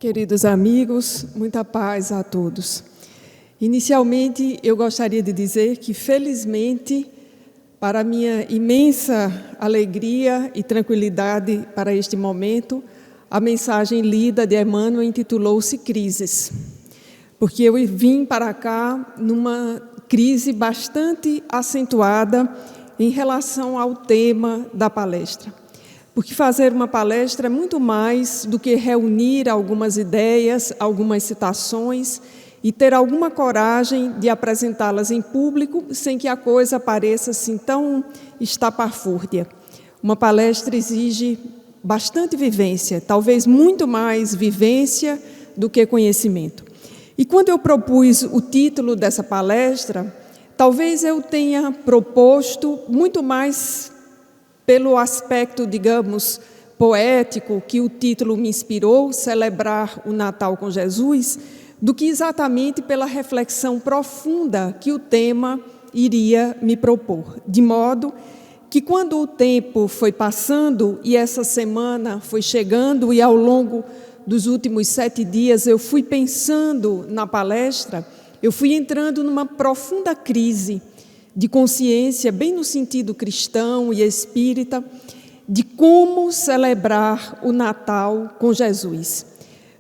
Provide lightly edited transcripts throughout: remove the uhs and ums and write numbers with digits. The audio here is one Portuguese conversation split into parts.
Queridos amigos, muita paz a todos. Inicialmente, eu gostaria de dizer que, felizmente, para minha imensa alegria e tranquilidade para este momento, a mensagem lida de Emmanuel intitulou-se Crises, porque eu vim para cá numa crise bastante acentuada em relação ao tema da palestra. Porque fazer uma palestra é muito mais do que reunir algumas ideias, algumas citações e ter alguma coragem de apresentá-las em público sem que a coisa pareça assim tão estapafúrdia. Uma palestra exige bastante vivência, talvez muito mais vivência do que conhecimento. E quando eu propus o título dessa palestra, talvez eu tenha proposto muito mais pelo aspecto, digamos, poético que o título me inspirou, celebrar o Natal com Jesus, do que exatamente pela reflexão profunda que o tema iria me propor. De modo que quando o tempo foi passando e essa semana foi chegando e ao longo dos últimos 7 dias eu fui pensando na palestra, eu fui entrando numa profunda crise de consciência, bem no sentido cristão e espírita, de como celebrar o Natal com Jesus.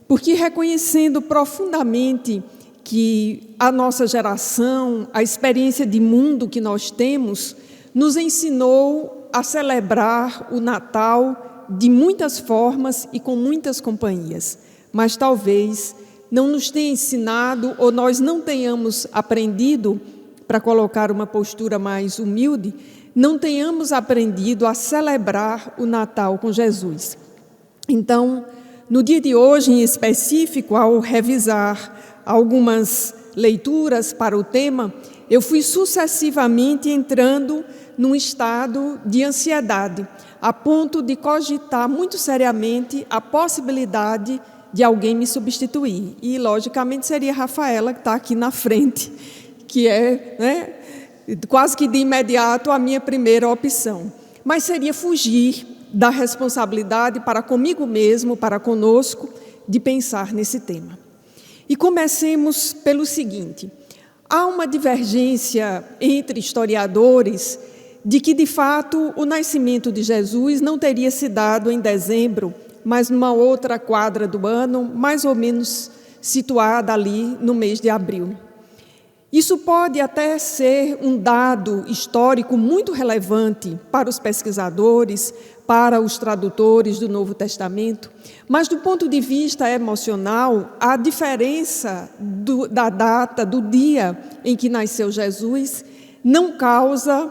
Porque reconhecendo profundamente que a nossa geração, a experiência de mundo que nós temos, nos ensinou a celebrar o Natal de muitas formas e com muitas companhias, mas talvez não nos tenha ensinado ou nós não tenhamos aprendido, para colocar uma postura mais humilde, não tenhamos aprendido a celebrar o Natal com Jesus. Então, no dia de hoje, em específico, ao revisar algumas leituras para o tema, eu fui sucessivamente entrando num estado de ansiedade, a ponto de cogitar muito seriamente a possibilidade de alguém me substituir. E, logicamente, seria a Rafaela, que está aqui na frente, que é, quase que de imediato a minha primeira opção. Mas seria fugir da responsabilidade para comigo mesmo, para conosco, de pensar nesse tema. E comecemos pelo seguinte: há uma divergência entre historiadores de que, de fato, o nascimento de Jesus não teria se dado em dezembro, mas numa outra quadra do ano, mais ou menos situada ali no mês de abril. Isso pode até ser um dado histórico muito relevante para os pesquisadores, para os tradutores do Novo Testamento, mas do ponto de vista emocional, a diferença da data, do dia em que nasceu Jesus, não causa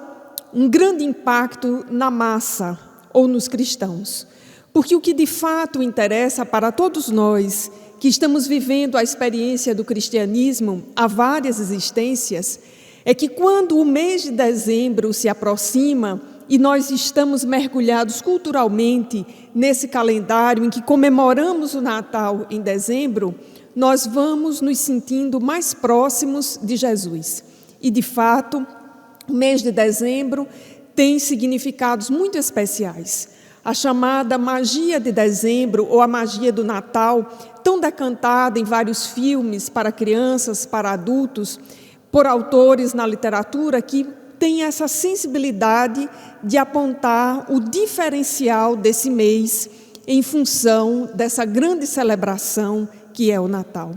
um grande impacto na massa ou nos cristãos. Porque o que de fato interessa para todos nós, que estamos vivendo a experiência do cristianismo há várias existências, é que quando o mês de dezembro se aproxima e nós estamos mergulhados culturalmente nesse calendário em que comemoramos o Natal em dezembro, nós vamos nos sentindo mais próximos de Jesus. E, de fato, o mês de dezembro tem significados muito especiais. A chamada magia de dezembro, ou a magia do Natal, tão decantada em vários filmes para crianças, para adultos, por autores na literatura que têm essa sensibilidade de apontar o diferencial desse mês em função dessa grande celebração que é o Natal.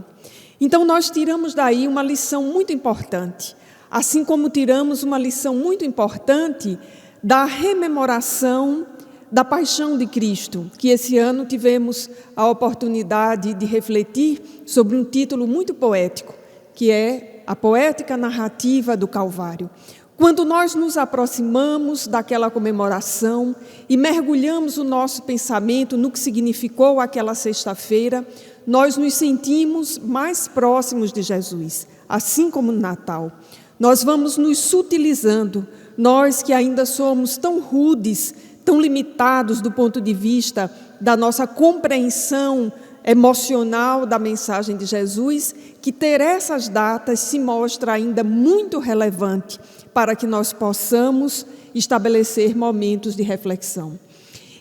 Então, nós tiramos daí uma lição muito importante, assim como tiramos uma lição muito importante da rememoração da paixão de Cristo, que esse ano tivemos a oportunidade de refletir sobre um título muito poético, que é a poética narrativa do Calvário. Quando nós nos aproximamos daquela comemoração e mergulhamos o nosso pensamento no que significou aquela sexta-feira, nós nos sentimos mais próximos de Jesus, assim como no Natal. Nós vamos nos sutilizando, nós que ainda somos tão rudes, tão limitados do ponto de vista da nossa compreensão emocional da mensagem de Jesus, que ter essas datas se mostra ainda muito relevante para que nós possamos estabelecer momentos de reflexão.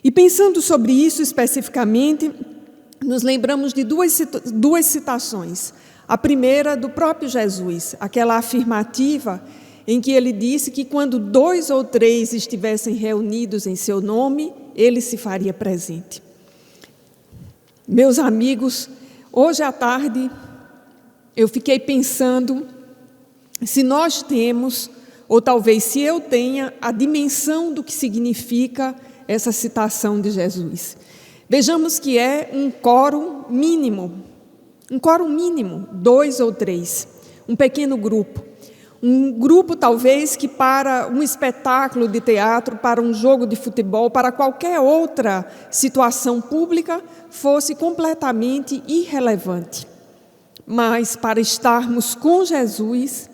E pensando sobre isso especificamente, nos lembramos de duas citações. A primeira do próprio Jesus, aquela afirmativa em que ele disse que quando 2 ou 3 estivessem reunidos em seu nome, ele se faria presente. Meus amigos, hoje à tarde eu fiquei pensando se nós temos, ou talvez se eu tenha, a dimensão do que significa essa citação de Jesus. Vejamos que é um quórum mínimo, 2 ou 3, um pequeno grupo. Um grupo, talvez, que para um espetáculo de teatro, para um jogo de futebol, para qualquer outra situação pública, fosse completamente irrelevante. Mas, para estarmos com Jesus,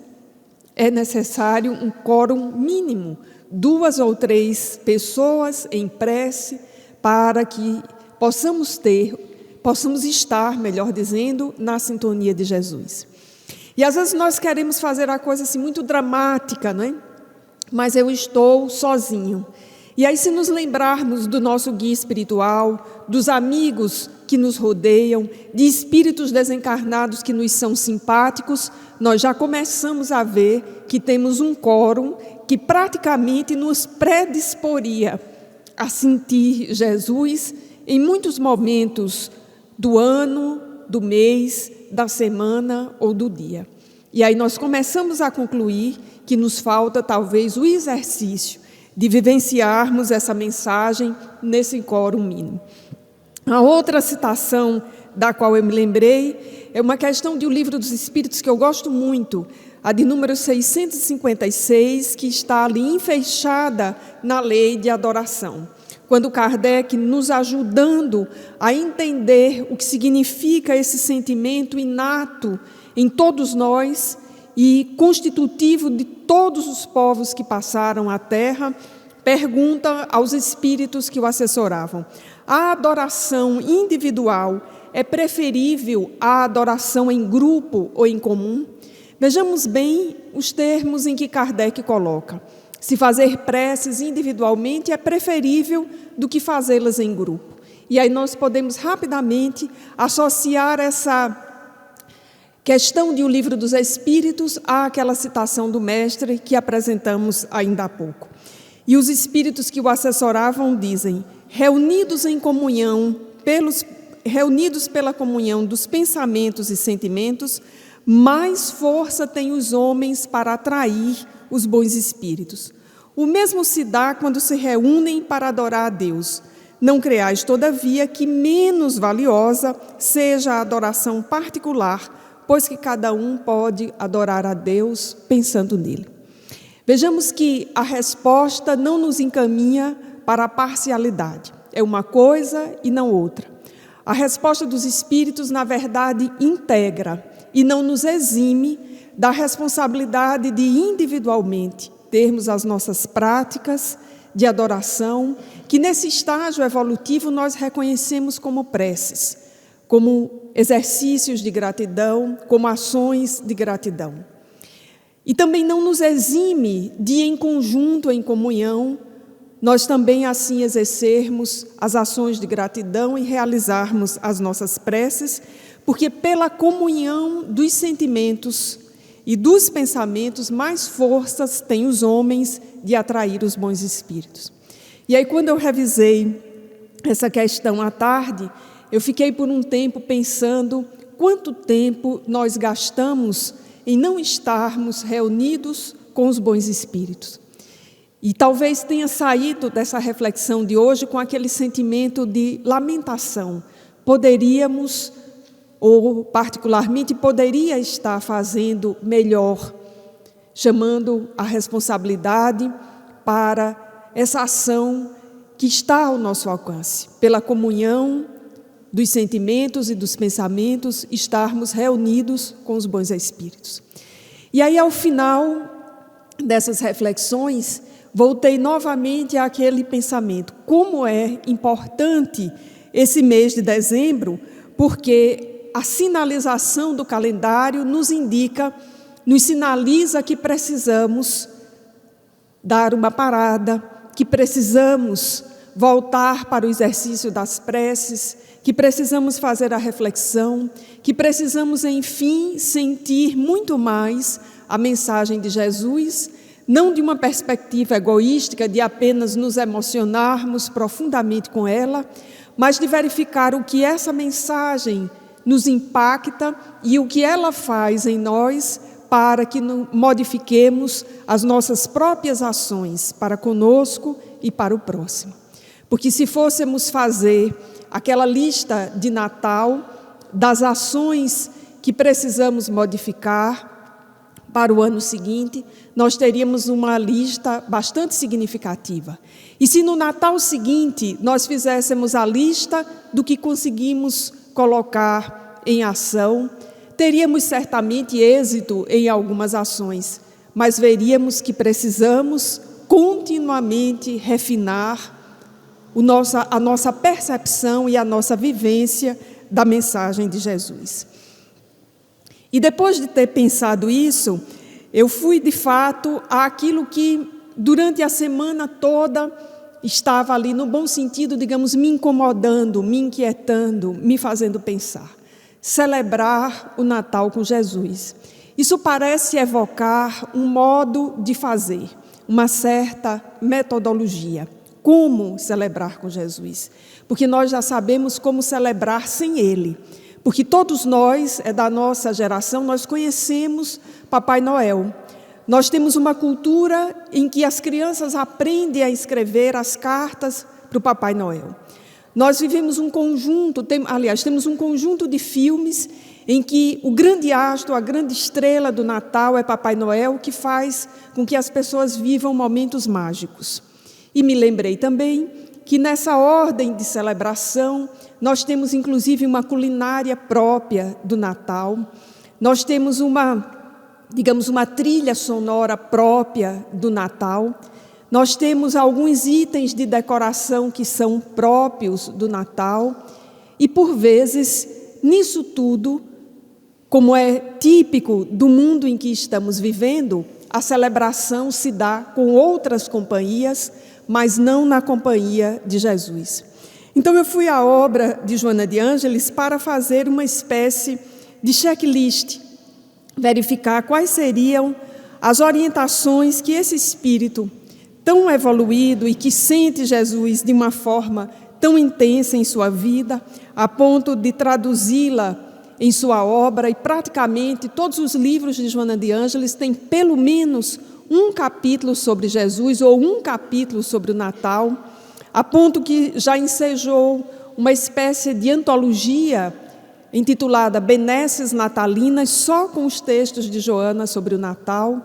é necessário um quórum mínimo, 2 ou 3 pessoas em prece, para que possamos estar, melhor dizendo, na sintonia de Jesus. E às vezes nós queremos fazer a coisa assim muito dramática, não é? Mas eu estou sozinho. E aí, se nos lembrarmos do nosso guia espiritual, dos amigos que nos rodeiam, de espíritos desencarnados que nos são simpáticos, nós já começamos a ver que temos um quórum que praticamente nos predisporia a sentir Jesus em muitos momentos do ano, do mês, da semana ou do dia. E aí nós começamos a concluir que nos falta talvez o exercício de vivenciarmos essa mensagem nesse quórum mínimo. A outra citação da qual eu me lembrei é uma questão de um livro dos Espíritos que eu gosto muito, a de número 656, que está ali enfeixada na lei de adoração. Quando Kardec, nos ajudando a entender o que significa esse sentimento inato em todos nós e constitutivo de todos os povos que passaram a Terra, pergunta aos espíritos que o assessoravam: a adoração individual é preferível à adoração em grupo ou em comum? Vejamos bem os termos em que Kardec coloca. Se fazer preces individualmente é preferível do que fazê-las em grupo. E aí nós podemos rapidamente associar essa questão de O Livro dos Espíritos àquela citação do mestre que apresentamos ainda há pouco. E os espíritos que o assessoravam dizem: reunidos pela comunhão dos pensamentos e sentimentos, mais força têm os homens para atrair os bons espíritos. O mesmo se dá quando se reúnem para adorar a Deus. Não creais, todavia, que menos valiosa seja a adoração particular, pois que cada um pode adorar a Deus pensando nele. Vejamos que a resposta não nos encaminha para a parcialidade. É uma coisa e não outra. A resposta dos espíritos, na verdade, integra e não nos exime da responsabilidade de individualmente termos as nossas práticas de adoração, que nesse estágio evolutivo nós reconhecemos como preces, como exercícios de gratidão, como ações de gratidão. E também não nos exime de, em conjunto, em comunhão, nós também assim exercermos as ações de gratidão e realizarmos as nossas preces, porque pela comunhão dos sentimentos e dos pensamentos, mais forças têm os homens de atrair os bons espíritos. E aí, quando eu revisei essa questão à tarde, eu fiquei por um tempo pensando quanto tempo nós gastamos em não estarmos reunidos com os bons espíritos. E talvez tenha saído dessa reflexão de hoje com aquele sentimento de lamentação. Poderíamos, ou particularmente poderia estar fazendo melhor, chamando a responsabilidade para essa ação que está ao nosso alcance, pela comunhão dos sentimentos e dos pensamentos, estarmos reunidos com os bons espíritos. E aí, ao final dessas reflexões, voltei novamente àquele pensamento: como é importante esse mês de dezembro, porque a sinalização do calendário nos indica, nos sinaliza que precisamos dar uma parada, que precisamos voltar para o exercício das preces, que precisamos fazer a reflexão, que precisamos, enfim, sentir muito mais a mensagem de Jesus, não de uma perspectiva egoística, de apenas nos emocionarmos profundamente com ela, mas de verificar o que essa mensagem nos impacta e o que ela faz em nós para que modifiquemos as nossas próprias ações para conosco e para o próximo. Porque se fôssemos fazer aquela lista de Natal das ações que precisamos modificar para o ano seguinte, nós teríamos uma lista bastante significativa. E se no Natal seguinte nós fizéssemos a lista do que conseguimos colocar em ação, teríamos certamente êxito em algumas ações, mas veríamos que precisamos continuamente refinar a nossa percepção e a nossa vivência da mensagem de Jesus. E depois de ter pensado isso, eu fui de fato àquilo que durante a semana toda estava ali, no bom sentido, digamos, me incomodando, me inquietando, me fazendo pensar. Celebrar o Natal com Jesus. Isso parece evocar um modo de fazer, uma certa metodologia. Como celebrar com Jesus? Porque nós já sabemos como celebrar sem Ele. Porque todos nós, da nossa geração, nós conhecemos Papai Noel. Nós temos uma cultura em que as crianças aprendem a escrever as cartas para o Papai Noel. Nós vivemos temos um conjunto de filmes em que o grande astro, a grande estrela do Natal é Papai Noel, que faz com que as pessoas vivam momentos mágicos. E me lembrei também que nessa ordem de celebração, nós temos inclusive uma culinária própria do Natal, nós temos uma trilha sonora própria do Natal, nós temos alguns itens de decoração que são próprios do Natal e, por vezes, nisso tudo, como é típico do mundo em que estamos vivendo, a celebração se dá com outras companhias, mas não na companhia de Jesus. Então, eu fui à obra de Joana de Ângeles para fazer uma espécie de checklist, verificar quais seriam as orientações que esse espírito tão evoluído e que sente Jesus de uma forma tão intensa em sua vida, a ponto de traduzi-la em sua obra, e praticamente todos os livros de Joana de Ângeles têm pelo menos um capítulo sobre Jesus ou um capítulo sobre o Natal, a ponto que já ensejou uma espécie de antologia intitulada Benesses Natalinas, só com os textos de Joana sobre o Natal.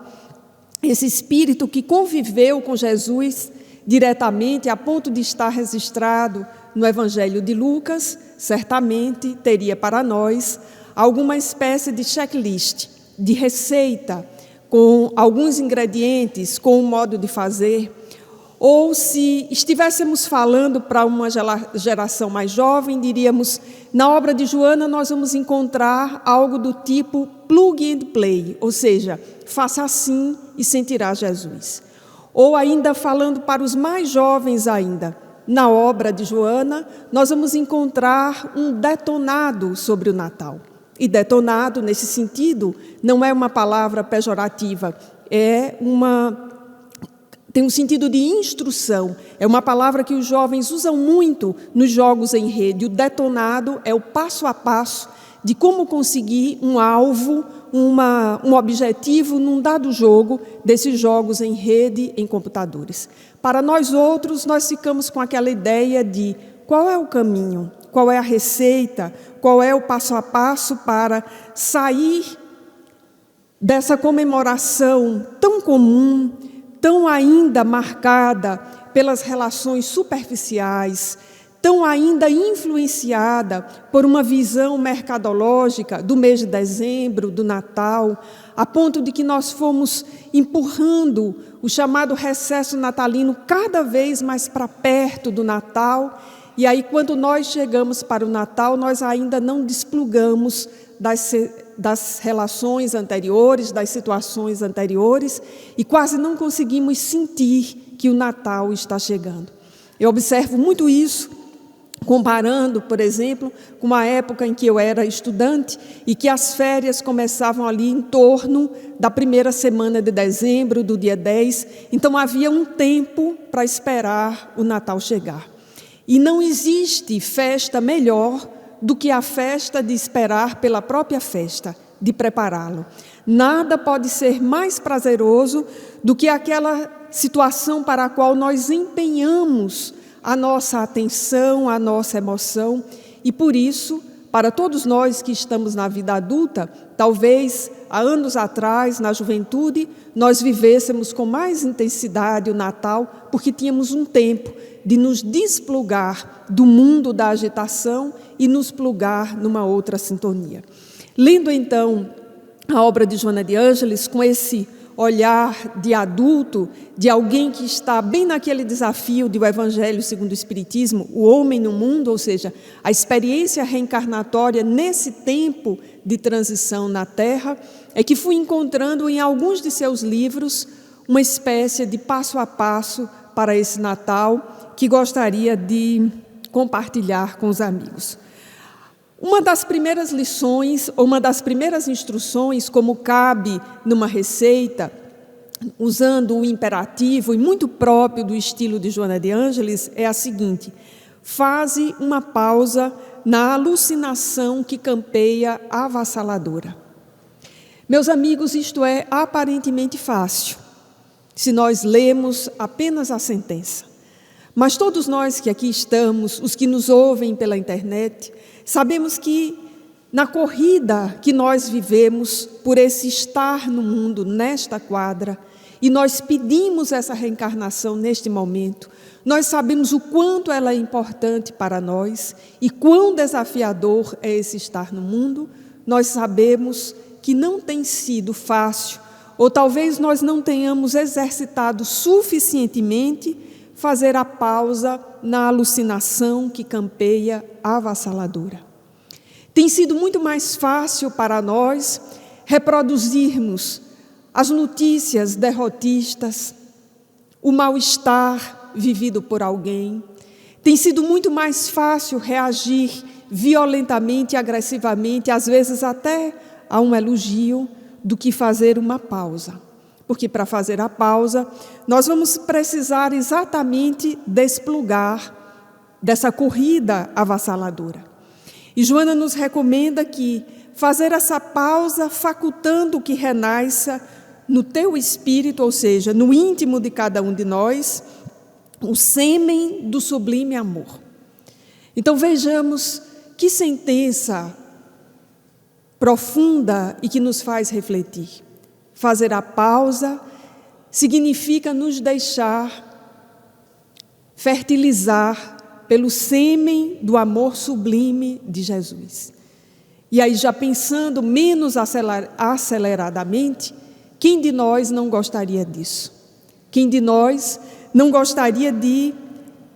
Esse espírito que conviveu com Jesus diretamente, a ponto de estar registrado no Evangelho de Lucas, certamente teria para nós alguma espécie de checklist, de receita, com alguns ingredientes, com um modo de fazer. Ou se estivéssemos falando para uma geração mais jovem, diríamos, na obra de Joana nós vamos encontrar algo do tipo plug and play, ou seja, faça assim e sentirá Jesus. Ou ainda falando para os mais jovens ainda, na obra de Joana nós vamos encontrar um detonado sobre o Natal. E detonado, nesse sentido, não é uma palavra pejorativa, tem um sentido de instrução. É uma palavra que os jovens usam muito nos jogos em rede. O detonado é o passo a passo de como conseguir um alvo, um objetivo num dado jogo desses jogos em rede em computadores. Para nós outros, nós ficamos com aquela ideia de qual é o caminho, qual é a receita, qual é o passo a passo para sair dessa comemoração tão comum, tão ainda marcada pelas relações superficiais, tão ainda influenciada por uma visão mercadológica do mês de dezembro, do Natal, a ponto de que nós fomos empurrando o chamado recesso natalino cada vez mais para perto do Natal. E aí, quando nós chegamos para o Natal, nós ainda não desplugamos das relações anteriores, das situações anteriores, e quase não conseguimos sentir que o Natal está chegando. Eu observo muito isso comparando, por exemplo, com a época em que eu era estudante e que as férias começavam ali em torno da primeira semana de dezembro, do dia 10. Então, havia um tempo para esperar o Natal chegar. E não existe festa melhor do que a festa de esperar pela própria festa, de prepará-lo. Nada pode ser mais prazeroso do que aquela situação para a qual nós empenhamos a nossa atenção, a nossa emoção, e por isso, para todos nós que estamos na vida adulta, talvez há anos atrás, na juventude, nós vivêssemos com mais intensidade o Natal, porque tínhamos um tempo de nos desplugar do mundo da agitação e nos plugar numa outra sintonia. Lendo então a obra de Joana de Ângeles, com esse olhar de adulto, de alguém que está bem naquele desafio do Evangelho segundo o Espiritismo, o homem no mundo, ou seja, a experiência reencarnatória nesse tempo de transição na Terra, é que fui encontrando em alguns de seus livros uma espécie de passo a passo para esse Natal que gostaria de compartilhar com os amigos. Uma das primeiras lições, ou uma das primeiras instruções, como cabe numa receita, usando o imperativo e muito próprio do estilo de Joana de Ângeles, é a seguinte: faze uma pausa na alucinação que campeia avassaladora. Meus amigos, isto é aparentemente fácil, se nós lemos apenas a sentença. Mas todos nós que aqui estamos, os que nos ouvem pela internet, sabemos que na corrida que nós vivemos por esse estar no mundo, nesta quadra, e nós pedimos essa reencarnação neste momento, nós sabemos o quanto ela é importante para nós e quão desafiador é esse estar no mundo. Nós sabemos que não tem sido fácil, ou talvez nós não tenhamos exercitado suficientemente fazer a pausa na alucinação que campeia avassaladora. Tem sido muito mais fácil para nós reproduzirmos as notícias derrotistas, o mal-estar vivido por alguém. Tem sido muito mais fácil reagir violentamente e agressivamente, às vezes até a um elogio, do que fazer uma pausa. Porque para fazer a pausa, nós vamos precisar exatamente desplugar dessa corrida avassaladora. E Joana nos recomenda que fazer essa pausa facultando que renasça no teu espírito, ou seja, no íntimo de cada um de nós, o sêmen do sublime amor. Então vejamos que sentença profunda e que nos faz refletir. Fazer a pausa significa nos deixar fertilizar pelo sêmen do amor sublime de Jesus. E aí, já pensando menos aceleradamente, quem de nós não gostaria disso? Quem de nós não gostaria de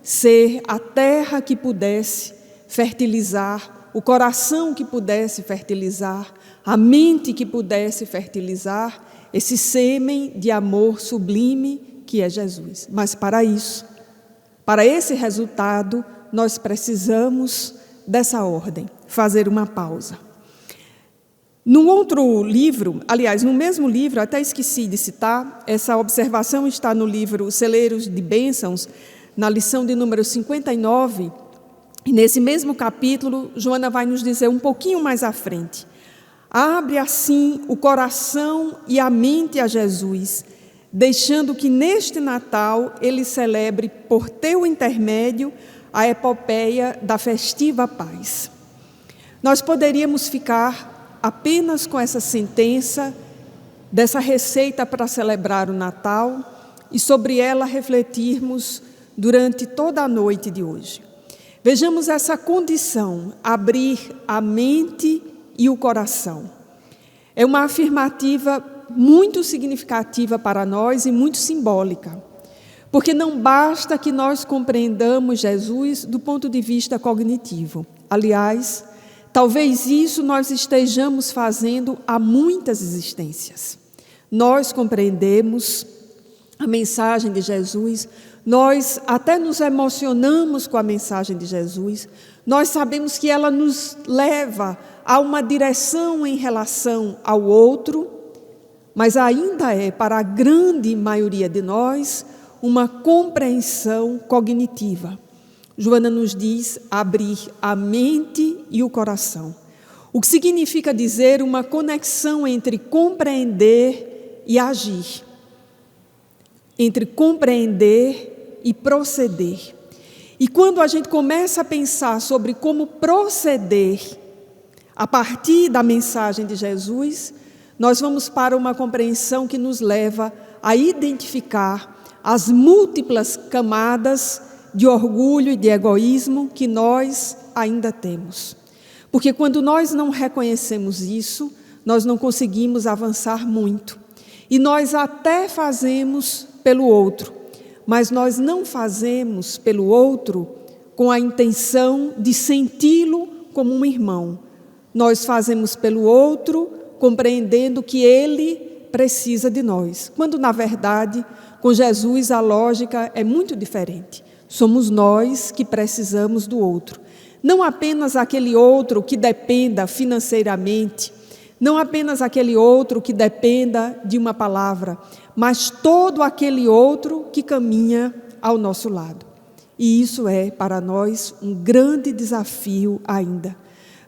ser a terra que pudesse fertilizar, o coração que pudesse fertilizar, a mente que pudesse fertilizar esse sêmen de amor sublime que é Jesus? Mas para isso, para esse resultado, nós precisamos dessa ordem, fazer uma pausa. No outro livro, aliás, no mesmo livro, até esqueci de citar, essa observação está no livro Celeiros de Bênçãos, na lição de número 59, e nesse mesmo capítulo, Joana vai nos dizer um pouquinho mais à frente: abre assim o coração e a mente a Jesus, deixando que neste Natal ele celebre por teu intermédio a epopeia da festiva paz. Nós poderíamos ficar apenas com essa sentença, dessa receita para celebrar o Natal, e sobre ela refletirmos durante toda a noite de hoje. Vejamos essa condição, abrir a mente e o coração. É uma afirmativa muito significativa para nós e muito simbólica, porque não basta que nós compreendamos Jesus do ponto de vista cognitivo. Aliás, talvez isso nós estejamos fazendo há muitas existências. Nós compreendemos a mensagem de Jesus Nós até nos emocionamos com a mensagem de Jesus. Nós sabemos que ela nos leva a uma direção em relação ao outro, mas ainda é, para a grande maioria de nós, uma compreensão cognitiva. Joana nos diz abrir a mente e o coração, o que significa dizer uma conexão entre compreender e agir, entre compreender e proceder. E quando a gente começa a pensar sobre como proceder a partir da mensagem de Jesus, nós vamos para uma compreensão que nos leva a identificar as múltiplas camadas de orgulho e de egoísmo que nós ainda temos. Porque quando nós não reconhecemos isso, nós não conseguimos avançar muito. E nós até fazemos pelo outro, mas nós não fazemos pelo outro com a intenção de senti-lo como um irmão. Nós fazemos pelo outro compreendendo que ele precisa de nós, quando na verdade, com Jesus a lógica é muito diferente. Somos nós que precisamos do outro. Não apenas aquele outro que dependa financeiramente, não apenas aquele outro que dependa de uma palavra, mas todo aquele outro que caminha ao nosso lado. E isso é, para nós, um grande desafio ainda,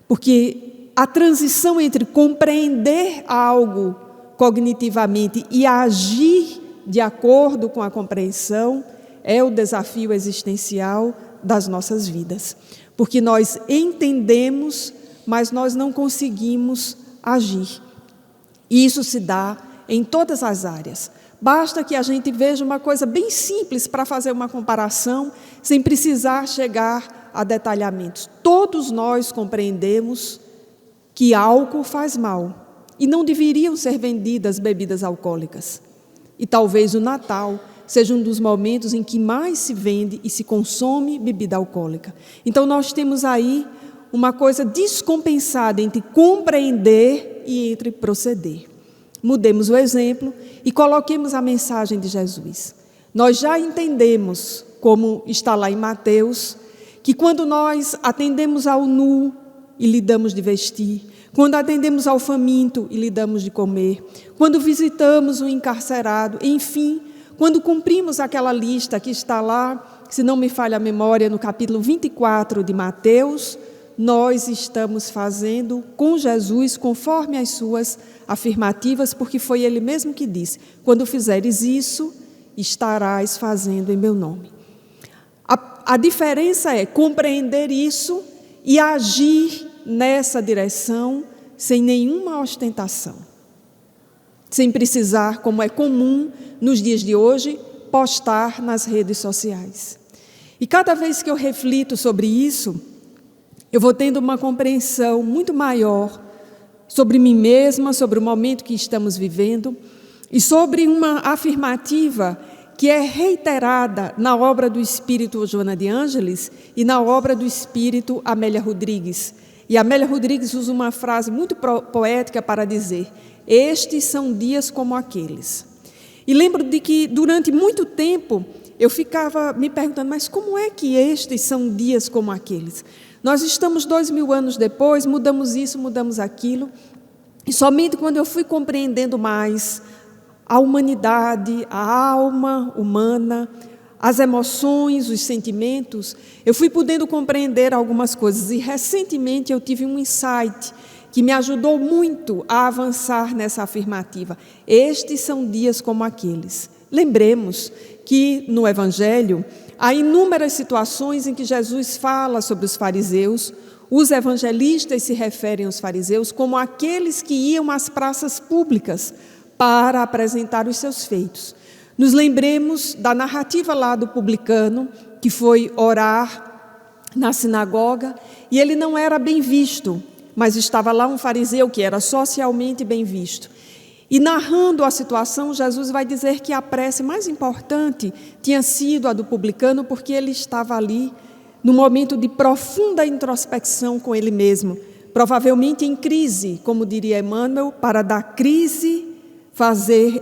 porque a transição entre compreender algo cognitivamente e agir de acordo com a compreensão é o desafio existencial das nossas vidas. Porque nós entendemos, mas nós não conseguimos agir. E isso se dá em todas as áreas. Basta que a gente veja uma coisa bem simples para fazer uma comparação, sem precisar chegar a detalhamentos. Todos nós compreendemos que álcool faz mal e não deveriam ser vendidas bebidas alcoólicas. E talvez o Natal seja um dos momentos em que mais se vende e se consome bebida alcoólica. Então nós temos aí uma coisa descompensada entre compreender e entre proceder. Mudemos o exemplo e coloquemos a mensagem de Jesus. Nós já entendemos, como está lá em Mateus, que quando nós atendemos ao nu e lhe damos de vestir, quando atendemos ao faminto e lhe damos de comer, quando visitamos o encarcerado, enfim, quando cumprimos aquela lista que está lá, se não me falha a memória, no capítulo 24 de Mateus, nós estamos fazendo com Jesus conforme as suas afirmativas, porque foi Ele mesmo que disse: quando fizeres isso, estarás fazendo em meu nome. A diferença é compreender isso e agir nessa direção sem nenhuma ostentação, sem precisar, como é comum nos dias de hoje, postar nas redes sociais. E cada vez que eu reflito sobre isso, eu vou tendo uma compreensão muito maior sobre mim mesma, sobre o momento que estamos vivendo e sobre uma afirmativa que é reiterada na obra do Espírito Joana de Ângeles e na obra do Espírito Amélia Rodrigues. E Amélia Rodrigues usa uma frase muito poética para dizer: estes são dias como aqueles. E lembro de que durante muito tempo eu ficava me perguntando, mas como é que estes são dias como aqueles? Nós estamos 2000 anos depois, mudamos isso, mudamos aquilo, e somente quando eu fui compreendendo mais a humanidade, a alma humana, as emoções, os sentimentos, eu fui podendo compreender algumas coisas. E recentemente eu tive um insight que me ajudou muito a avançar nessa afirmativa. Estes são dias como aqueles. Lembremos que no Evangelho há inúmeras situações em que Jesus fala sobre os fariseus. Os evangelistas se referem aos fariseus como aqueles que iam às praças públicas para apresentar os seus feitos. Nos lembremos da narrativa lá do publicano, que foi orar na sinagoga, e ele não era bem visto, mas estava lá um fariseu que era socialmente bem visto. E narrando a situação, Jesus vai dizer que a prece mais importante tinha sido a do publicano, porque ele estava ali num momento de profunda introspecção com ele mesmo, provavelmente em crise, como diria Emmanuel, para da crise fazer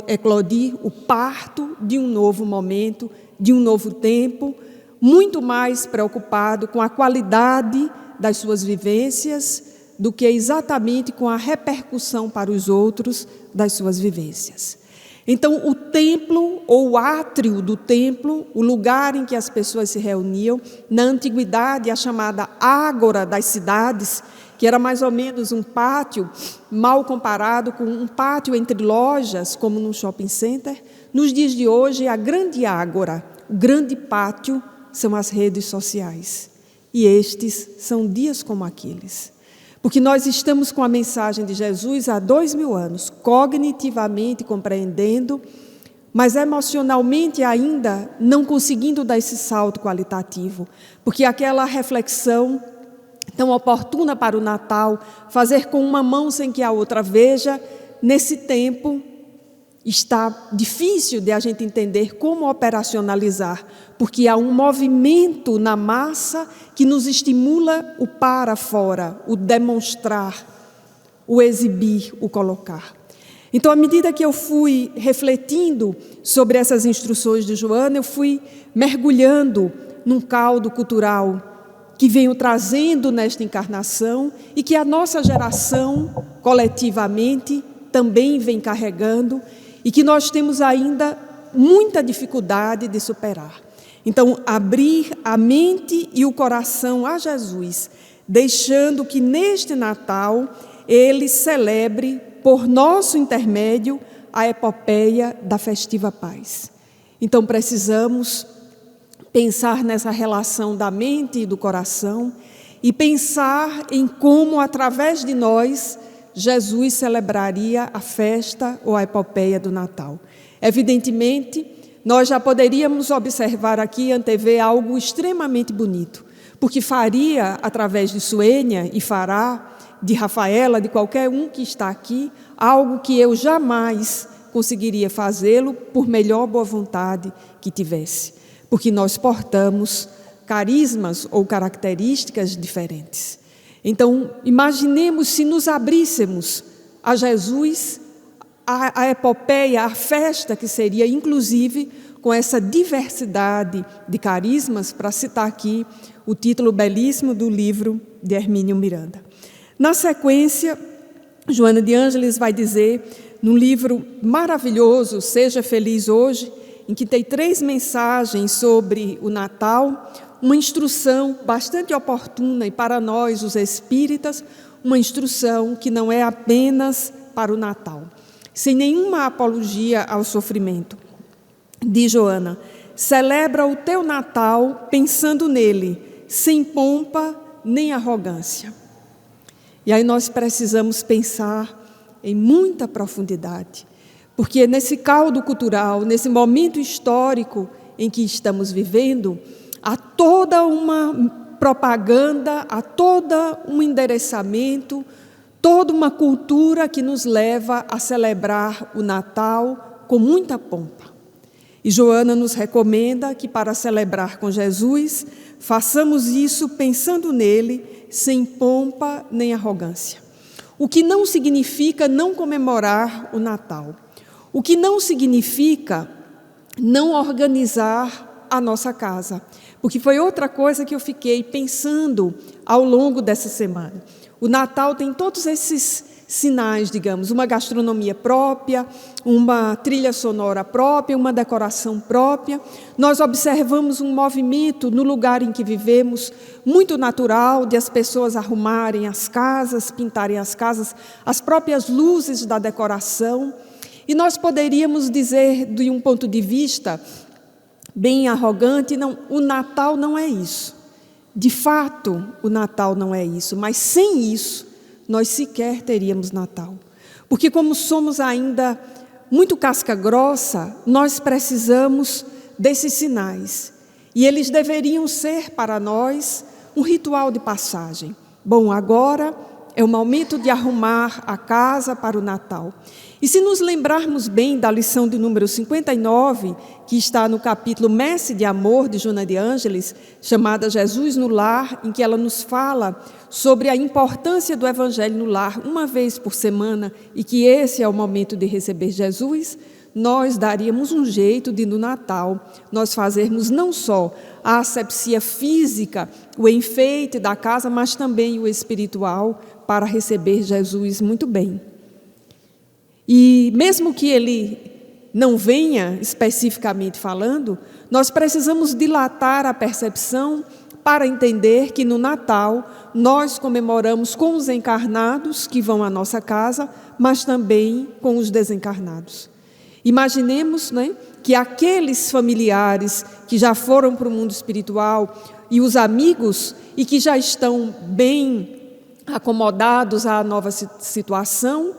eclodir o parto de um novo momento de um novo tempo, muito mais preocupado com a qualidade das suas vivências do que exatamente com a repercussão para os outros das suas vivências. Então, o templo, ou o átrio do templo, o lugar em que as pessoas se reuniam, na antiguidade, a chamada ágora das cidades, que era mais ou menos um pátio, mal comparado com um pátio entre lojas, como num shopping center. Nos dias de hoje, a grande ágora, o grande pátio, são as redes sociais. E estes são dias como aqueles. Porque nós estamos com a mensagem de Jesus há 2000 anos, cognitivamente compreendendo, mas emocionalmente ainda não conseguindo dar esse salto qualitativo. Porque aquela reflexão tão oportuna para o Natal, fazer com uma mão sem que a outra veja, nesse tempo está difícil de a gente entender como operacionalizar, porque há um movimento na massa que nos estimula o para fora, o demonstrar, o exibir, o colocar. Então, à medida que eu fui refletindo sobre essas instruções de Joana, eu fui mergulhando num caldo cultural que venho trazendo nesta encarnação e que a nossa geração, coletivamente, também vem carregando e que nós temos ainda muita dificuldade de superar. Então, abrir a mente e o coração a Jesus, deixando que neste Natal Ele celebre, por nosso intermédio, a epopeia da festiva paz. Então, precisamos pensar nessa relação da mente e do coração e pensar em como, através de nós, Jesus celebraria a festa ou a epopeia do Natal. Evidentemente, nós já poderíamos observar aqui e antever algo extremamente bonito, porque faria, através de Suênia, e fará, de Rafaela, de qualquer um que está aqui, algo que eu jamais conseguiria fazê-lo por melhor boa vontade que tivesse, porque nós portamos carismas ou características diferentes. Então, imaginemos se nos abríssemos a Jesus, a epopeia, a festa que seria, inclusive, com essa diversidade de carismas, para citar aqui o título belíssimo do livro de Hermínio Miranda. Na sequência, Joana de Ângeles vai dizer, num livro maravilhoso, Seja Feliz Hoje, em que tem 3 mensagens sobre o Natal, uma instrução bastante oportuna e para nós, os espíritas, uma instrução que não é apenas para o Natal, sem nenhuma apologia ao sofrimento. Diz Joana: celebra o teu Natal pensando nele, sem pompa nem arrogância. E aí nós precisamos pensar em muita profundidade, porque nesse caldo cultural, nesse momento histórico em que estamos vivendo, há toda uma propaganda, há todo um endereçamento, toda uma cultura que nos leva a celebrar o Natal com muita pompa. E Joana nos recomenda que, para celebrar com Jesus, façamos isso pensando nele, sem pompa nem arrogância. O que não significa não comemorar o Natal. O que não significa não organizar a nossa casa. Porque foi outra coisa que eu fiquei pensando ao longo dessa semana. O Natal tem todos esses sinais, digamos, uma gastronomia própria, uma trilha sonora própria, uma decoração própria. Nós observamos um movimento no lugar em que vivemos, muito natural, de as pessoas arrumarem as casas, pintarem as casas, as próprias luzes da decoração. E nós poderíamos dizer, de um ponto de vista bem arrogante, não, o Natal não é isso. De fato, o Natal não é isso, mas sem isso, nós sequer teríamos Natal. Porque como somos ainda muito casca grossa, nós precisamos desses sinais. E eles deveriam ser para nós um ritual de passagem. Bom, agora é o momento de arrumar a casa para o Natal. E se nos lembrarmos bem da lição de número 59, que está no capítulo Messe de Amor, de Joana de Ângeles, chamada Jesus no Lar, em que ela nos fala sobre a importância do Evangelho no lar, uma vez por semana, e que esse é o momento de receber Jesus, nós daríamos um jeito de, no Natal, nós fazermos não só a asepsia física, o enfeite da casa, mas também o espiritual, para receber Jesus muito bem. E mesmo que ele não venha especificamente falando, nós precisamos dilatar a percepção para entender que no Natal nós comemoramos com os encarnados que vão à nossa casa, mas também com os desencarnados. Imaginemos, que aqueles familiares que já foram para o mundo espiritual e os amigos e que já estão bem acomodados à nova situação,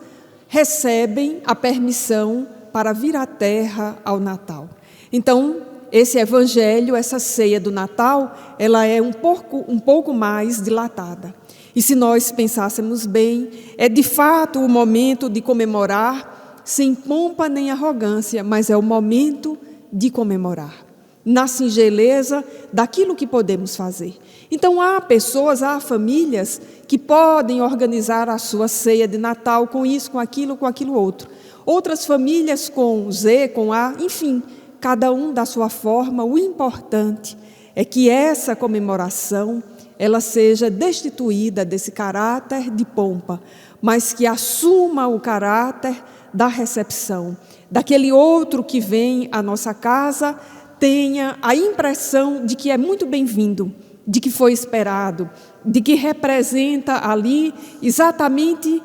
recebem a permissão para vir à Terra ao Natal. Então, esse evangelho, essa ceia do Natal, ela é um pouco mais dilatada. E se nós pensássemos bem, é de fato o momento de comemorar, sem pompa nem arrogância, mas é o momento de comemorar, na singeleza daquilo que podemos fazer. Então há pessoas, há famílias que podem organizar a sua ceia de Natal com isso, com aquilo outro. Outras famílias com Z, com A, enfim, cada um da sua forma. O importante é que essa comemoração ela seja destituída desse caráter de pompa, mas que assuma o caráter da recepção, daquele outro que vem à nossa casa, tenha a impressão de que é muito bem-vindo, de que foi esperado, de que representa ali exatamente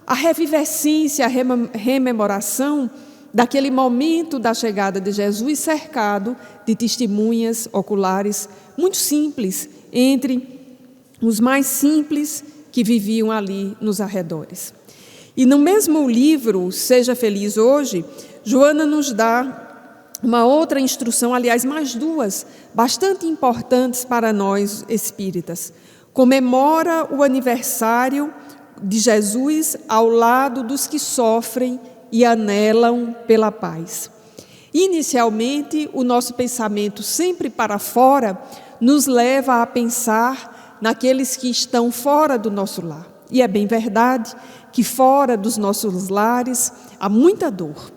a revivescência, a rememoração daquele momento da chegada de Jesus, cercado de testemunhas oculares muito simples, entre os mais simples que viviam ali nos arredores. E no mesmo livro, Seja Feliz Hoje, Joana nos dá uma outra instrução, aliás, mais duas, bastante importantes para nós espíritas. Comemora o aniversário de Jesus ao lado dos que sofrem e anelam pela paz. Inicialmente, o nosso pensamento sempre para fora nos leva a pensar naqueles que estão fora do nosso lar. E é bem verdade que fora dos nossos lares há muita dor,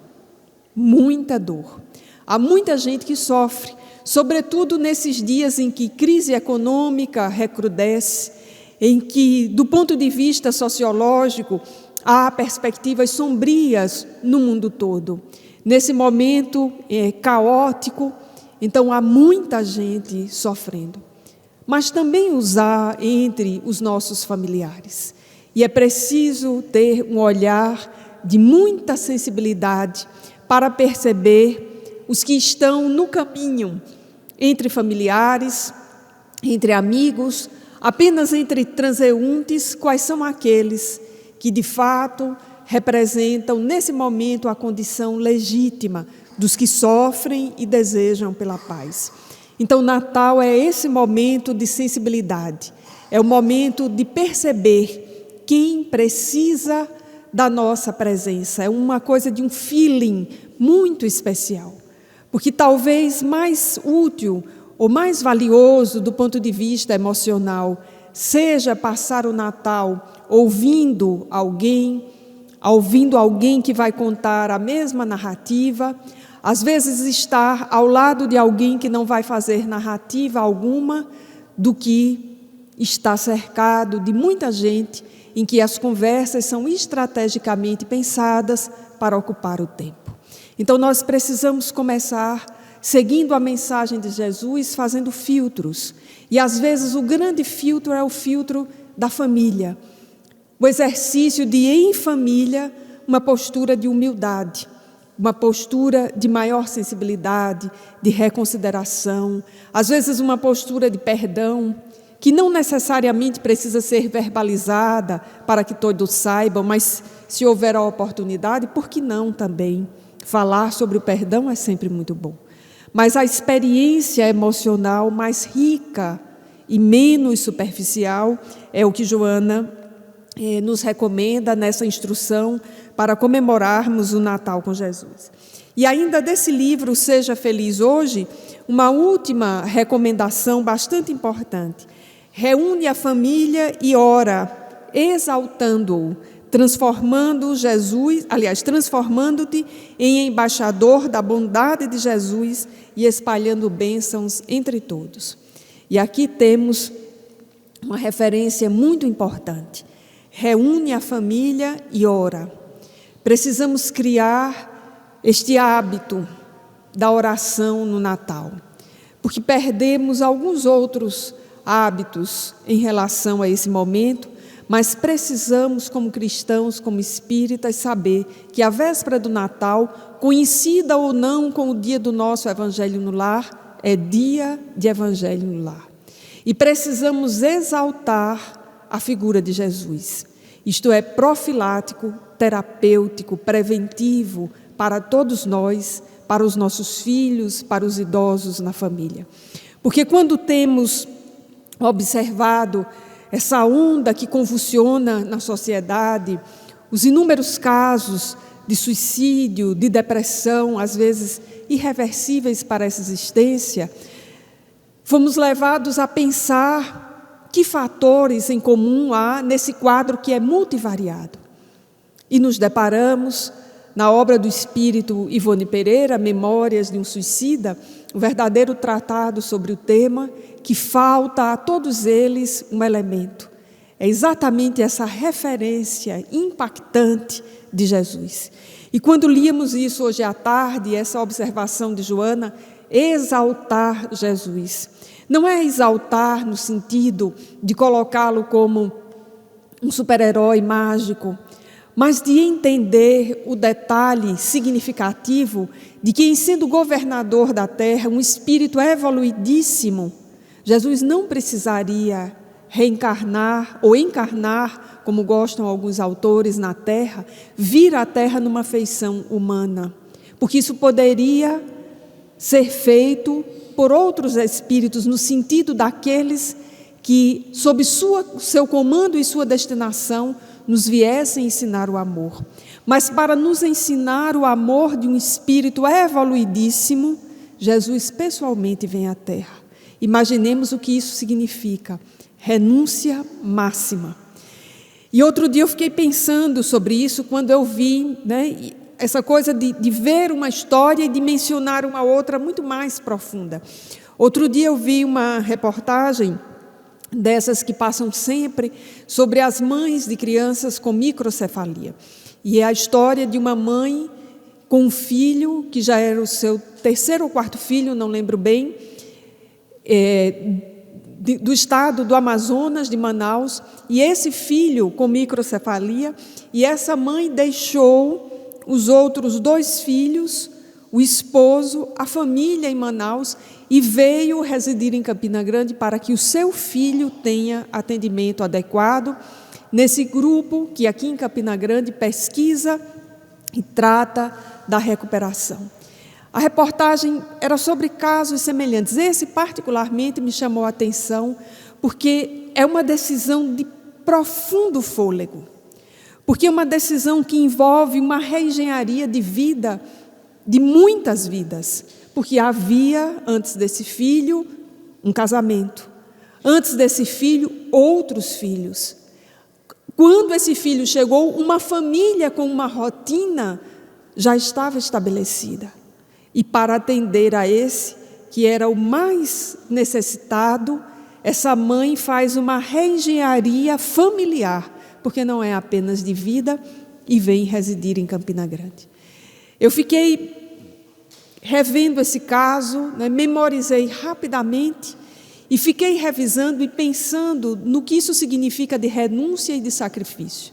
muita dor. Há muita gente que sofre, sobretudo nesses dias em que crise econômica recrudesce, em que, do ponto de vista sociológico, há perspectivas sombrias no mundo todo. Nesse momento caótico, então há muita gente sofrendo. Mas também os há entre os nossos familiares. E é preciso ter um olhar de muita sensibilidade para perceber os que estão no caminho, entre familiares, entre amigos, apenas entre transeuntes, quais são aqueles que de fato representam nesse momento a condição legítima dos que sofrem e desejam pela paz. Então, Natal é esse momento de sensibilidade, é o momento de perceber quem precisa da nossa presença, é uma coisa de um feeling muito especial. Porque talvez mais útil ou mais valioso do ponto de vista emocional seja passar o Natal ouvindo alguém que vai contar a mesma narrativa, às vezes estar ao lado de alguém que não vai fazer narrativa alguma, do que estar cercado de muita gente em que as conversas são estrategicamente pensadas para ocupar o tempo. Então, nós precisamos começar seguindo a mensagem de Jesus, fazendo filtros. E, às vezes, o grande filtro é o filtro da família. O exercício de, em família, uma postura de humildade, uma postura de maior sensibilidade, de reconsideração, às vezes uma postura de perdão, que não necessariamente precisa ser verbalizada para que todos saibam, mas se houver a oportunidade, por que não também? Falar sobre o perdão é sempre muito bom. Mas a experiência emocional mais rica e menos superficial é o que Joana nos recomenda nessa instrução para comemorarmos o Natal com Jesus. E ainda desse livro, Seja Feliz Hoje, uma última recomendação bastante importante. Reúne a família e ora, exaltando-o, transformando-te em embaixador da bondade de Jesus e espalhando bênçãos entre todos. E aqui temos uma referência muito importante. Reúne a família e ora. Precisamos criar este hábito da oração no Natal, porque perdemos alguns outros hábitos em relação a esse momento, mas precisamos, como cristãos, como espíritas, saber que a véspera do Natal, coincida ou não com o dia do nosso Evangelho no Lar, é dia de Evangelho no Lar. E precisamos exaltar a figura de Jesus. Isto é profilático, terapêutico, preventivo para todos nós, para os nossos filhos, para os idosos na família. Porque quando temos observado essa onda que convulsiona na sociedade, os inúmeros casos de suicídio, de depressão, às vezes irreversíveis para essa existência, fomos levados a pensar que fatores em comum há nesse quadro que é multivariado. E nos deparamos, na obra do espírito Ivone Pereira, Memórias de um Suicida, um verdadeiro tratado sobre o tema, que falta a todos eles um elemento. É exatamente essa referência impactante de Jesus. E quando líamos isso hoje à tarde, essa observação de Joana, exaltar Jesus. Não é exaltar no sentido de colocá-lo como um super-herói mágico, mas de entender o detalhe significativo de que, em sendo governador da terra, um espírito evoluidíssimo, Jesus não precisaria reencarnar ou encarnar, como gostam alguns autores, na terra, vir à terra numa feição humana, porque isso poderia ser feito por outros espíritos, no sentido daqueles que, sob seu comando e sua destinação, nos viessem ensinar o amor. Mas para nos ensinar o amor de um espírito evoluidíssimo, Jesus pessoalmente vem à terra. Imaginemos o que isso significa. Renúncia máxima. E outro dia eu fiquei pensando sobre isso quando eu vi, essa coisa de ver uma história e de mencionar uma outra muito mais profunda. Outro dia eu vi uma reportagem dessas que passam sempre, sobre as mães de crianças com microcefalia. E é a história de uma mãe com um filho, que já era o seu terceiro ou quarto filho, não lembro bem, do estado do Amazonas, de Manaus, e esse filho com microcefalia, e essa mãe deixou os outros 2 filhos, o esposo, a família em Manaus, e veio residir em Campina Grande para que o seu filho tenha atendimento adequado nesse grupo que aqui em Campina Grande pesquisa e trata da recuperação. A reportagem era sobre casos semelhantes. Esse particularmente me chamou a atenção porque é uma decisão de profundo fôlego, porque é uma decisão que envolve uma reengenharia de vida, de muitas vidas, porque havia, antes desse filho, um casamento. Antes desse filho, outros filhos. Quando esse filho chegou, uma família com uma rotina já estava estabelecida. E para atender a esse, que era o mais necessitado, essa mãe faz uma reengenharia familiar, porque não é apenas de vida, e vem residir em Campina Grande. Eu fiquei revendo esse caso, memorizei rapidamente e fiquei revisando e pensando no que isso significa de renúncia e de sacrifício.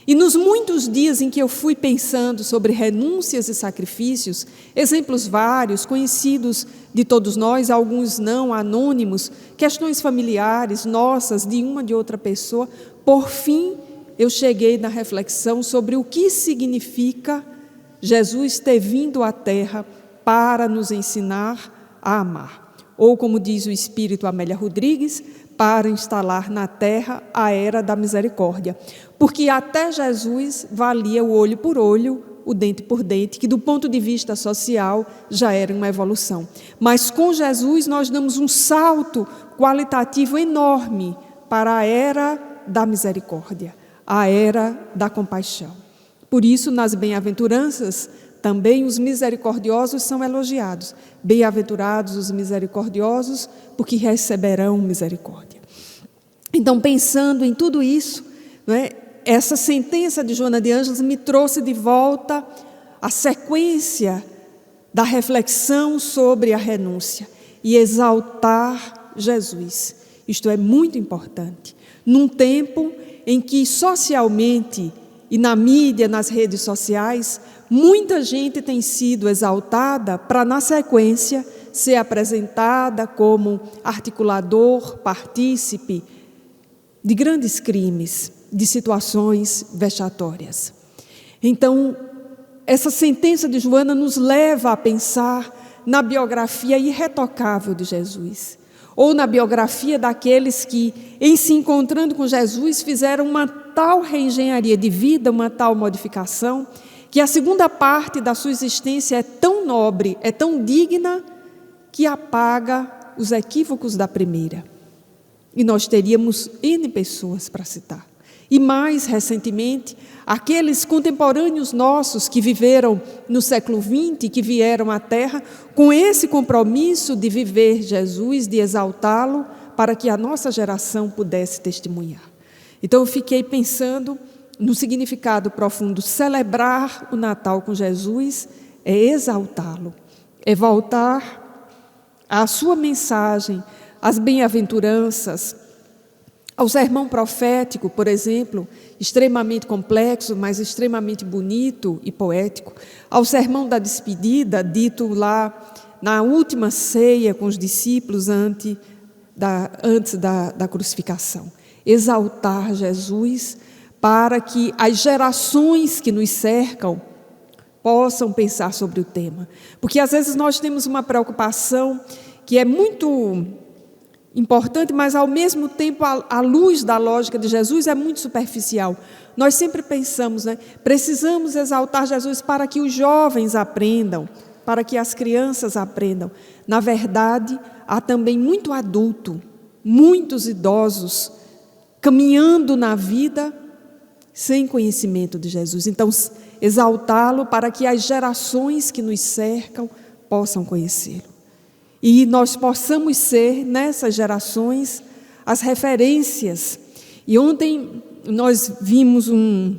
E nos muitos dias em que eu fui pensando sobre renúncias e sacrifícios, exemplos vários, conhecidos de todos nós, alguns não, anônimos, questões familiares nossas, de uma de outra pessoa, por fim eu cheguei na reflexão sobre o que significa Jesus ter vindo à terra para nos ensinar a amar. Ou, como diz o espírito Amélia Rodrigues, para instalar na terra a era da misericórdia. Porque até Jesus valia o olho por olho, o dente por dente, que do ponto de vista social já era uma evolução. Mas com Jesus nós damos um salto qualitativo enorme para a era da misericórdia. a era da compaixão. Por isso, nas bem-aventuranças, também os misericordiosos são elogiados. Bem-aventurados os misericordiosos, porque receberão misericórdia. Então, pensando em tudo isso, essa sentença de Joana de Ângeles me trouxe de volta a sequência da reflexão sobre a renúncia e exaltar Jesus. Isto é muito importante. Num tempo em que socialmente e na mídia, nas redes sociais, muita gente tem sido exaltada para, na sequência, ser apresentada como articulador, partícipe de grandes crimes, de situações vexatórias. Então, essa sentença de Joana nos leva a pensar na biografia irretocável de Jesus, ou na biografia daqueles que, em se encontrando com Jesus, fizeram uma tal reengenharia de vida, uma tal modificação, que a segunda parte da sua existência é tão nobre, é tão digna, que apaga os equívocos da primeira. E nós teríamos N pessoas para citar. E mais recentemente, aqueles contemporâneos nossos que viveram no século XX, que vieram à Terra, com esse compromisso de viver Jesus, de exaltá-lo, para que a nossa geração pudesse testemunhar. Então eu fiquei pensando no significado profundo. Celebrar o Natal com Jesus é exaltá-lo, é voltar à sua mensagem, às bem-aventuranças, ao sermão profético, por exemplo, extremamente complexo, mas extremamente bonito e poético, ao sermão da despedida, dito lá na última ceia com os discípulos antes da crucificação. Exaltar Jesus para que as gerações que nos cercam possam pensar sobre o tema. Porque às vezes nós temos uma preocupação que é muito importante, mas ao mesmo tempo, à luz da lógica de Jesus, é muito superficial. Nós sempre pensamos, precisamos exaltar Jesus para que os jovens aprendam, para que as crianças aprendam. Na verdade, há também muito adulto, muitos idosos, caminhando na vida sem conhecimento de Jesus. Então, exaltá-lo para que as gerações que nos cercam possam conhecê-lo. E nós possamos ser, nessas gerações, as referências. E ontem nós vimos um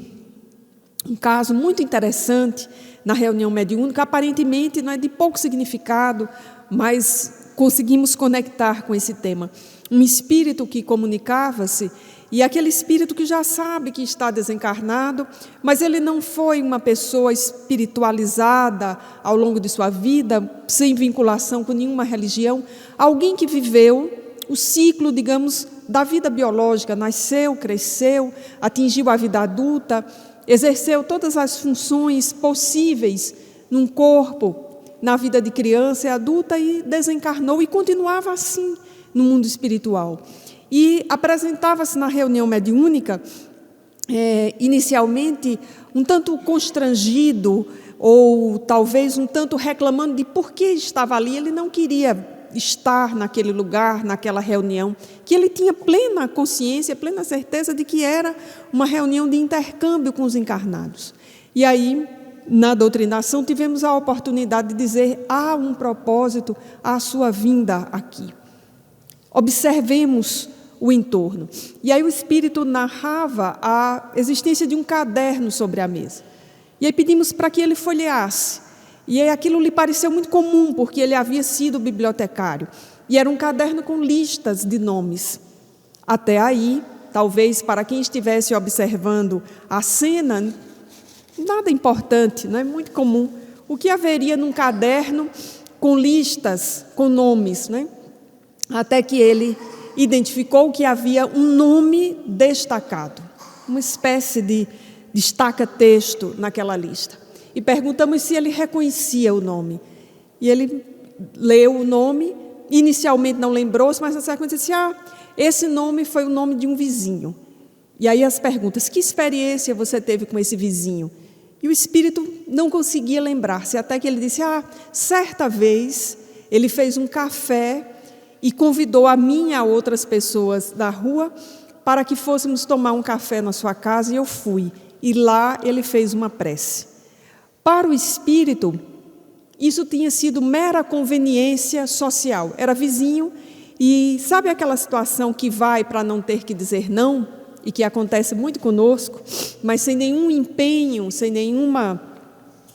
caso muito interessante na reunião mediúnica, aparentemente não é de pouco significado, mas conseguimos conectar com esse tema. Um espírito que comunicava-se, e aquele espírito que já sabe que está desencarnado, mas ele não foi uma pessoa espiritualizada ao longo de sua vida, sem vinculação com nenhuma religião, alguém que viveu o ciclo, digamos, da vida biológica, nasceu, cresceu, atingiu a vida adulta, exerceu todas as funções possíveis num corpo, na vida de criança e adulta, e desencarnou e continuava assim no mundo espiritual. E apresentava-se na reunião mediúnica, inicialmente, um tanto constrangido, ou talvez um tanto reclamando de por que estava ali. Ele não queria estar naquele lugar, naquela reunião, que ele tinha plena consciência, plena certeza de que era uma reunião de intercâmbio com os encarnados. E aí, na doutrinação, tivemos a oportunidade de dizer: há um propósito à sua vinda aqui. Observemos o entorno. E aí o espírito narrava a existência de um caderno sobre a mesa. E aí pedimos para que ele folheasse. E aí aquilo lhe pareceu muito comum, porque ele havia sido bibliotecário. E era um caderno com listas de nomes. Até aí, talvez para quem estivesse observando a cena, nada importante, não é muito comum. O que haveria num caderno com listas, com nomes, né? Até que ele identificou que havia um nome destacado, uma espécie de destaca-texto naquela lista. E perguntamos se ele reconhecia o nome. E ele leu o nome, inicialmente não lembrou-se, mas na sequência disse: esse nome foi o nome de um vizinho. E aí as perguntas: que experiência você teve com esse vizinho? E o espírito não conseguia lembrar-se, até que ele disse: certa vez ele fez um café e convidou a mim e a outras pessoas da rua para que fôssemos tomar um café na sua casa, e eu fui. E lá ele fez uma prece. Para o espírito, isso tinha sido mera conveniência social. Era vizinho e sabe aquela situação que vai para não ter que dizer não? E que acontece muito conosco, mas sem nenhum empenho, sem nenhuma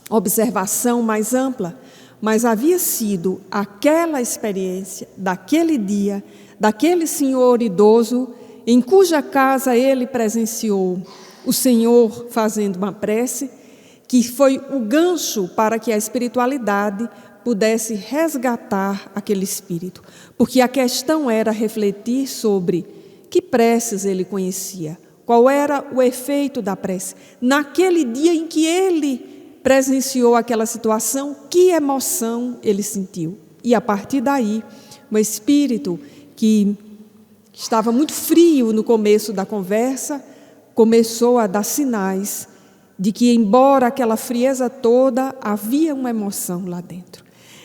observação mais ampla. Mas havia sido aquela experiência, daquele dia, daquele senhor idoso, em cuja casa ele presenciou o Senhor fazendo uma prece, que foi o gancho para que a espiritualidade pudesse resgatar aquele espírito. Porque a questão era refletir sobre que preces ele conhecia, qual era o efeito da prece. Naquele dia em que ele presenciou aquela situação, que emoção ele sentiu. E a partir daí, o espírito que estava muito frio no começo da conversa, começou a dar sinais de que, embora aquela frieza toda, havia uma emoção lá dentro.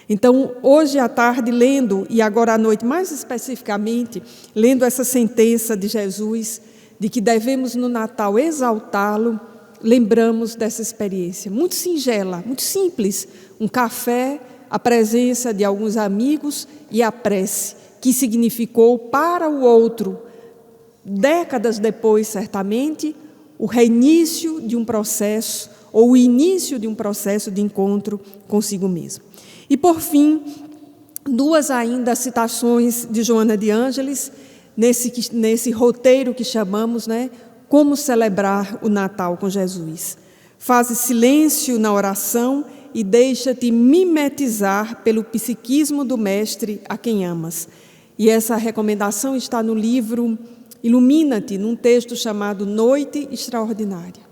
Então, hoje à tarde, lendo, e agora à noite, mais especificamente, lendo essa sentença de Jesus, de que devemos no Natal exaltá-lo, lembramos dessa experiência, muito singela, muito simples, um café, a presença de alguns amigos e a prece, que significou para o outro, décadas depois, certamente, o reinício de um processo, ou o início de um processo de encontro consigo mesmo. E, por fim, duas ainda citações de Joana de Ângeles, nesse roteiro que chamamos, como celebrar o Natal com Jesus. Faz silêncio na oração e deixa-te mimetizar pelo psiquismo do Mestre a quem amas. E essa recomendação está no livro Ilumina-te, num texto chamado Noite Extraordinária.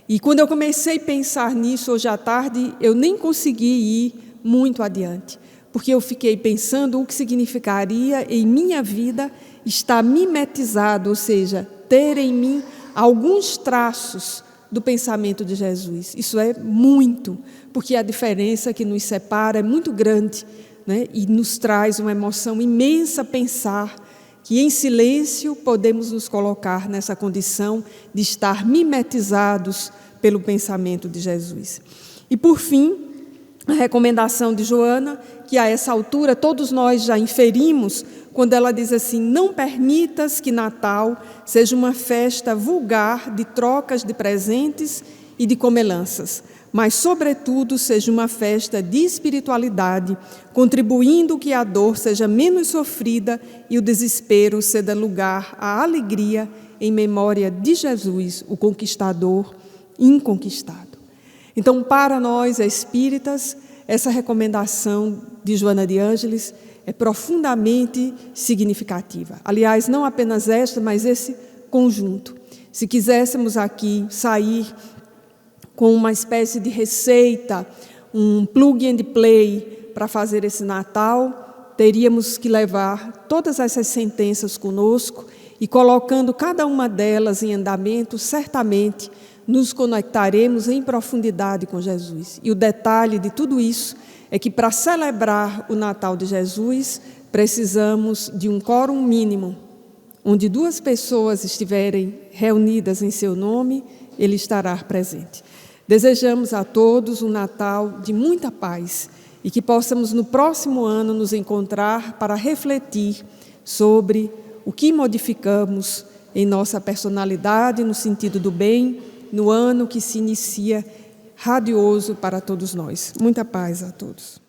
E quando eu comecei a pensar nisso hoje à tarde, eu nem consegui ir muito adiante, porque eu fiquei pensando o que significaria em minha vida estar mimetizado, ou seja, ter em mim alguns traços do pensamento de Jesus. Isso é muito, porque a diferença que nos separa é muito grande, e nos traz uma emoção imensa pensar que em silêncio podemos nos colocar nessa condição de estar mimetizados pelo pensamento de Jesus. E, por fim, a recomendação de Joana, que a essa altura todos nós já inferimos, quando ela diz assim: não permitas que Natal seja uma festa vulgar de trocas de presentes e de comelanças, mas, sobretudo, seja uma festa de espiritualidade, contribuindo que a dor seja menos sofrida e o desespero ceda lugar à alegria em memória de Jesus, o conquistador inconquistado. Então, para nós espíritas, essa recomendação de Joana de Ângeles é profundamente significativa. Aliás, não apenas esta, mas esse conjunto. Se quiséssemos aqui sair com uma espécie de receita, um plug and play para fazer esse Natal, teríamos que levar todas essas sentenças conosco e, colocando cada uma delas em andamento, certamente nos conectaremos em profundidade com Jesus. E o detalhe de tudo isso é que, para celebrar o Natal de Jesus, precisamos de um quórum mínimo, onde 2 pessoas estiverem reunidas em seu nome, ele estará presente. Desejamos a todos um Natal de muita paz e que possamos no próximo ano nos encontrar para refletir sobre o que modificamos em nossa personalidade no sentido do bem, no ano que se inicia radioso para todos nós. Muita paz a todos.